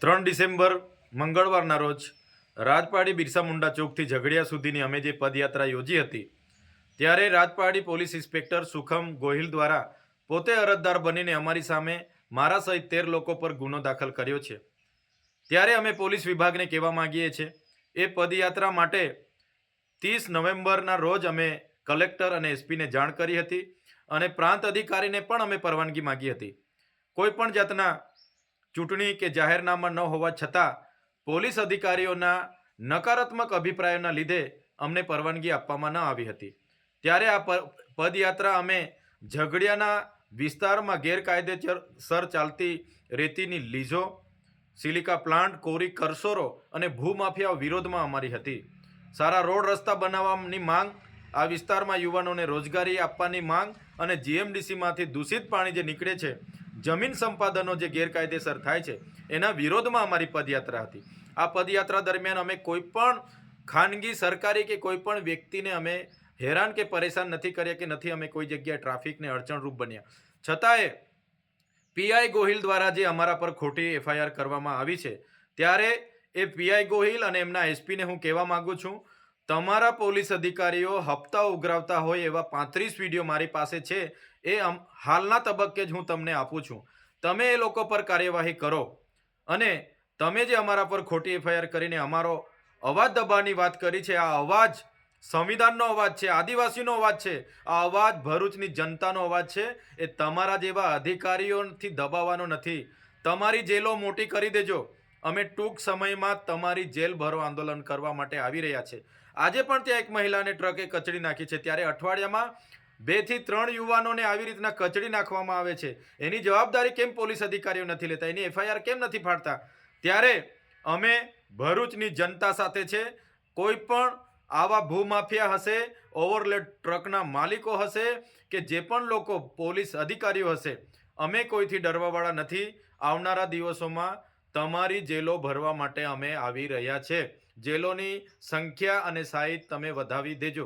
3 December મંગળવારના રોજ રાજપાડી બિરસા મુંડા ચોકથી ઝઘડિયા સુધીની અમે જે પદયાત્રા યોજી હતી ત્યારે રાજપાડી પોલીસ ઇન્સ્પેક્ટર સુખમ ગોહિલ દ્વારા પોતે અરજદાર બનીને અમારી સામે મારા સહિત 13 લોકો પર ગુનો દાખલ કર્યો છે। ત્યારે અમે પોલીસ વિભાગને કહેવા માંગીએ છીએ એ પદયાત્રા માટે 30 નવેમ્બરના રોજ અમે કલેક્ટર અને એસપીને જાણ કરી હતી અને પ્રાંત અધિકારીને પણ અમે પરવાનગી માંગી હતી। કોઈ પણ જાતના ચૂંટણી કે જાહેરનામા ન હોવા છતાં પોલીસ અધિકારીઓના નકારાત્મક અભિપ્રાયોના લીધે અમને પરવાનગી આપવામાં ન આવી હતી। ત્યારે આ પદયાત્રા અમે ઝઘડિયાના વિસ્તારમાં ગેરકાયદેસર ચાલતી રેતીની લીઝો, સિલિકા પ્લાન્ટ, કોરી કરસોરો અને ભૂમાફિયાઓ વિરોધમાં અમારી હતી। સારા રોડ રસ્તા બનાવવાની માંગ, આ વિસ્તારમાં યુવાનોને રોજગારી આપવાની માંગ અને જીએમડીસીમાંથી દૂષિત પાણી જે નીકળે છે, જમીન સંપાદનો જે ગેરકાયદેસર થાય છે એના વિરોધમાં અમારી પદયાત્રા હતી। આ પદયાત્રા દરમિયાન અમે કોઈ પણ ખાનગી, સરકારી કે કોઈ પણ વ્યક્તિને અમે હેરાન કે પરેશાન નથી કર્યા કે નથી અમે કોઈ જગ્યાએ ટ્રાફિકને અડચણરૂપ બન્યા। છતાંય પીઆઈ ગોહિલ દ્વારા જે અમારા પર ખોટી એફઆઈઆર કરવામાં આવી છે ત્યારે એ પીઆઈ ગોહિલ અને એમના એસપીને હું કહેવા માંગુ છું, તમારા પોલીસ અધિકારીઓ હપ્તા ઉઘરાવતા હોય એવા 35 વિડીયો મારી પાસે છે, એ હાલના તબક્કે જ હું તમને આપું છું। તમે એ લોકો પર કાર્યવાહી કરો અને તમે જે અમારા પર ખોટી એફઆઈઆર કરીને અમારો અવાજ દબાવવાની વાત કરી છે, આ અવાજ સંવિધાનનો અવાજ છે, આદિવાસીનો અવાજ છે, આ અવાજ ભરૂચની જનતાનો અવાજ છે। એ તમારા જેવા અધિકારીઓથી દબાવવાનો નથી। તમારી જેલો મોટી કરી દેજો। અમે ટૂંક સમયમાં તમારી જેલ ભરો આંદોલન કરવા માટે આવી રહ્યા છે। આજે પણ ત્યાં એક મહિલાને ટ્રકે કચડી નાખી છે, ત્યારે અઠવાડિયામાં 2 થી 3 યુવાનોને આવી રીતના કચડી નાખવામાં આવે છે। એની જવાબદારી કેમ પોલીસ અધિકારીઓ નથી લેતા? એની એફઆઈઆર કેમ નથી ફાડતા? ત્યારે અમે ભરૂચની જનતા સાથે છે। કોઈ પણ આવા ભૂમાફિયા હશે, ઓવરલોડ ટ્રકના માલિકો હશે કે જે પણ લોકો પોલીસ અધિકારીઓ હશે, અમે કોઈથી ડરવાવાળા નથી। આવનારા દિવસોમાં તમારી જેલો ભરવા માટે અમે આવી રહ્યા છે। જેલોની સંખ્યા અને સાઇઝ તમે વધાવી દેજો।